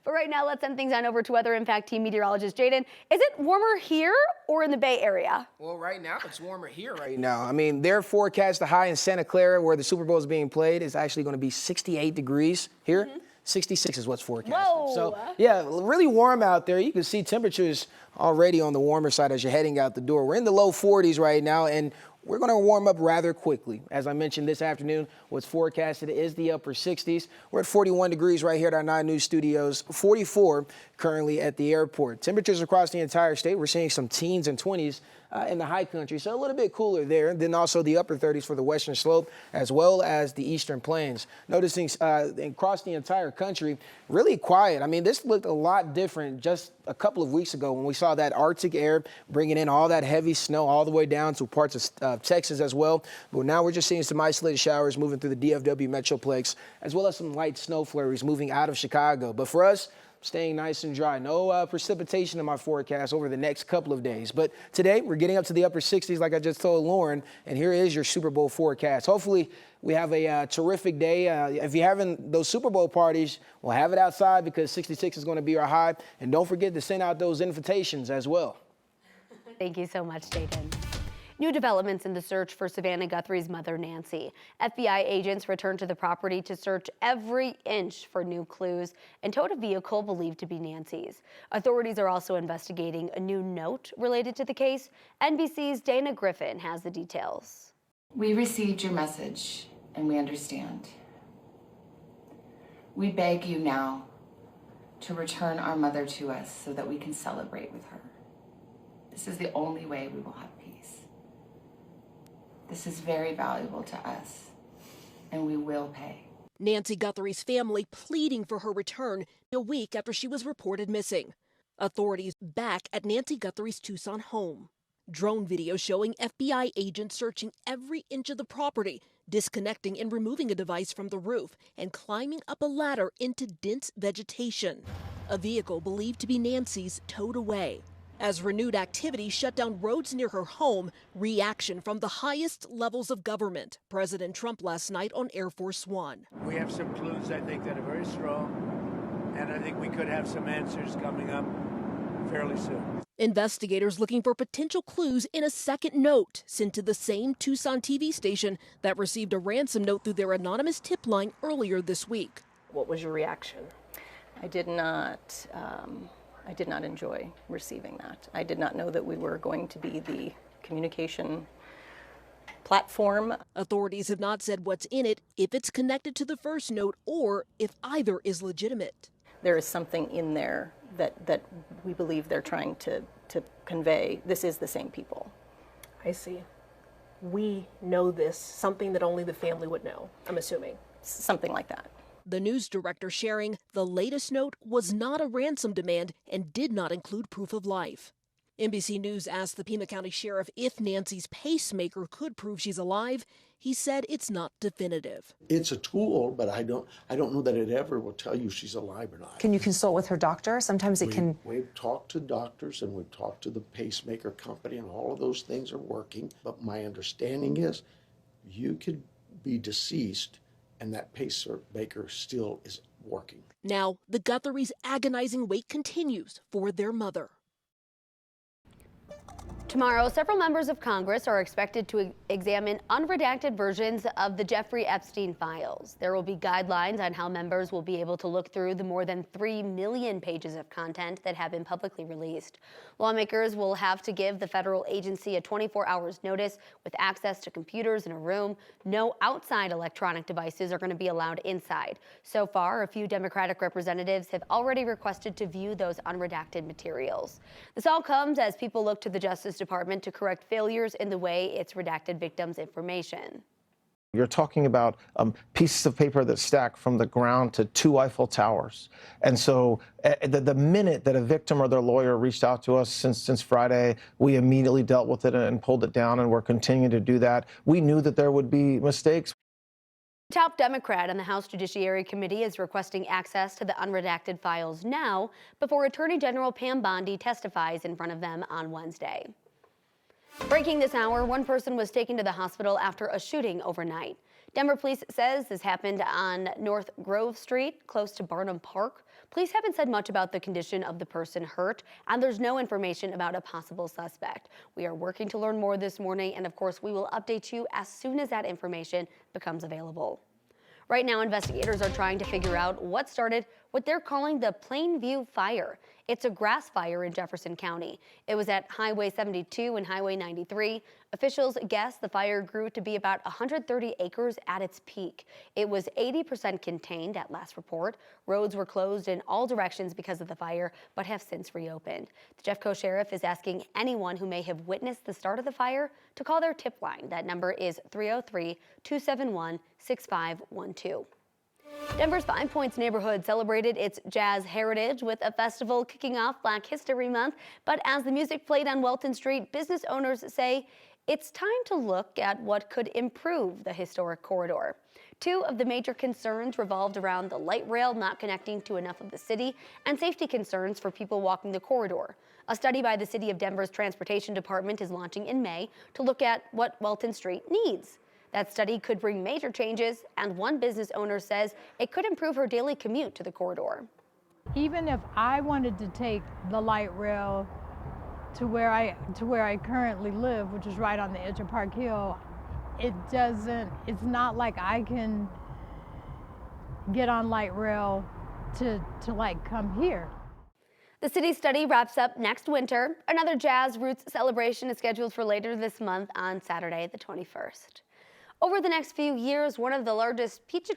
But right now, let's send things on over to Weather Impact Team meteorologist Jaden. Is it warmer here or in the Bay Area? Well, right now, it's warmer here right now. I mean, their forecast, the high in Santa Clara, where the Super Bowl is being played, is actually going to be 68 degrees here. 66 is what's forecasted. Whoa. So, yeah, really warm out there. You can see temperatures already on the warmer side as you're heading out the door. We're in the low 40s right now, and we're going to warm up rather quickly. As I mentioned this afternoon, what's forecasted is the upper 60s. We're at 41 degrees right here at our 9 News studios, 44 currently at the airport. Temperatures across the entire state, we're seeing some teens and 20s in the high country, so a little bit cooler there. Then also the upper 30s for the western slope as well as the eastern plains. Noticing across the entire country, really quiet. I mean, this looked a lot different just a couple of weeks ago when we saw that Arctic air bringing in all that heavy snow all the way down to parts of Texas as well. But now we're just seeing some isolated showers moving through the DFW Metroplex, as well as some light snow flurries moving out of Chicago. But for us, staying nice and dry. No precipitation in my forecast over the next couple of days. But today, we're getting up to the upper 60s, like I just told Lauren, and here is your Super Bowl forecast. Hopefully, we have a terrific day. If you're having those Super Bowl parties, we'll have it outside because 66 is going to be our high. And don't forget to send out those invitations as well. Thank you so much, Jaden. New developments in the search for Savannah Guthrie's mother, Nancy. FBI agents returned to the property to search every inch for new clues and towed a vehicle believed to be Nancy's. Authorities are also investigating a new note related to the case. NBC's Dana Griffin has the details. We received your message and we understand. We beg you now to return our mother to us so that we can celebrate with her. This is the only way we will have peace. This is very valuable to us, and we will pay. Nancy Guthrie's family pleading for her return a week after she was reported missing. Authorities back at Nancy Guthrie's Tucson home. Drone video showing FBI agents searching every inch of the property, disconnecting and removing a device from the roof, and climbing up a ladder into dense vegetation. A vehicle believed to be Nancy's towed away. As renewed activity shut down roads near her home, reaction from the highest levels of government. President Trump last night on Air Force One. We have some clues, I think, that are very strong, and I think we could have some answers coming up fairly soon. Investigators looking for potential clues in a second note sent to the same Tucson TV station that received a ransom note through their anonymous tip line earlier this week. What was your reaction? I did not enjoy receiving that. I did not know that we were going to be the communication platform. Authorities have not said what's in it, if it's connected to the first note, or if either is legitimate. There is something in there that we believe they're trying to convey. This is the same people. I see. We know this, something that only the family would know, I'm assuming. Something like that. The news director sharing the latest note was not a ransom demand and did not include proof of life. NBC News asked the Pima County Sheriff if Nancy's pacemaker could prove she's alive. He said it's not definitive. It's a tool, but I don't know that it ever will tell you she's alive or not. Can you consult with her doctor? Sometimes it can. We've talked to doctors and we've talked to the pacemaker company, and all of those things are working. But my understanding is you could be deceased and that pacemaker still is working. Now, the Guthries' agonizing wait continues for their mother. Tomorrow, several members of Congress are expected to examine unredacted versions of the Jeffrey Epstein files. There will be guidelines on how members will be able to look through the more than 3 million pages of content that have been publicly released. Lawmakers will have to give the federal agency a 24 hours notice with access to computers in a room. No outside electronic devices are going to be allowed inside. So far, a few Democratic representatives have already requested to view those unredacted materials. This all comes as people look to the Justice Department to correct failures in the way it's redacted victims' information. You're talking about pieces of paper that stack from the ground to 2 Eiffel Towers. And so the minute that a victim or their lawyer reached out to us since Friday, we immediately dealt with it and pulled it down, and we're continuing to do that. We knew that there would be mistakes. Top Democrat on the House Judiciary Committee is requesting access to the unredacted files now before Attorney General Pam Bondi testifies in front of them on Wednesday. Breaking this hour, one person was taken to the hospital after a shooting overnight. Denver police says this happened on North Grove Street, close to Barnum Park. Police haven't said much about the condition of the person hurt, and there's no information about a possible suspect. We are working to learn more this morning, and of course, we will update you as soon as that information becomes available. Right now, investigators are trying to figure out what started what they're calling the Plainview Fire. It's a grass fire in Jefferson County. It was at Highway 72 and Highway 93. Officials guess the fire grew to be about 130 acres at its peak. It was 80% contained at last report. Roads were closed in all directions because of the fire, but have since reopened. The Jeffco Sheriff is asking anyone who may have witnessed the start of the fire to call their tip line. That number is 303-271-6512. Denver's Five Points neighborhood celebrated its jazz heritage with a festival kicking off Black History Month. But as the music played on Welton Street, business owners say it's time to look at what could improve the historic corridor. Two of the major concerns revolved around the light rail not connecting to enough of the city and safety concerns for people walking the corridor. A study by the City of Denver's Transportation Department is launching in May to look at what Welton Street needs. That study could bring major changes, and one business owner says it could improve her daily commute to the corridor. Even if I wanted to take the light rail to where I currently live, which is right on the edge of Park Hill, it's not like I can get on light rail to like come here. The city study wraps up next winter. Another Jazz Roots celebration is scheduled for later this month on Saturday, the 21st. Over the next few years, one of the largest pizza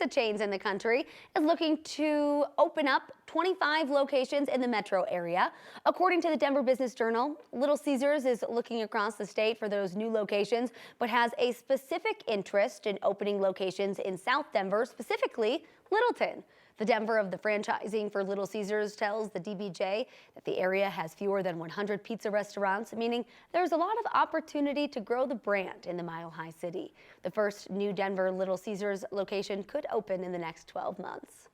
chains in the country is looking to open up 25 locations in the metro area. According to the Denver Business Journal, Little Caesars is looking across the state for those new locations, but has a specific interest in opening locations in South Denver, specifically Littleton. The Denver of the franchising for Little Caesars tells the DBJ that the area has fewer than 100 pizza restaurants, meaning there's a lot of opportunity to grow the brand in the Mile High City. The first new Denver Little Caesars location could open in the next 12 months.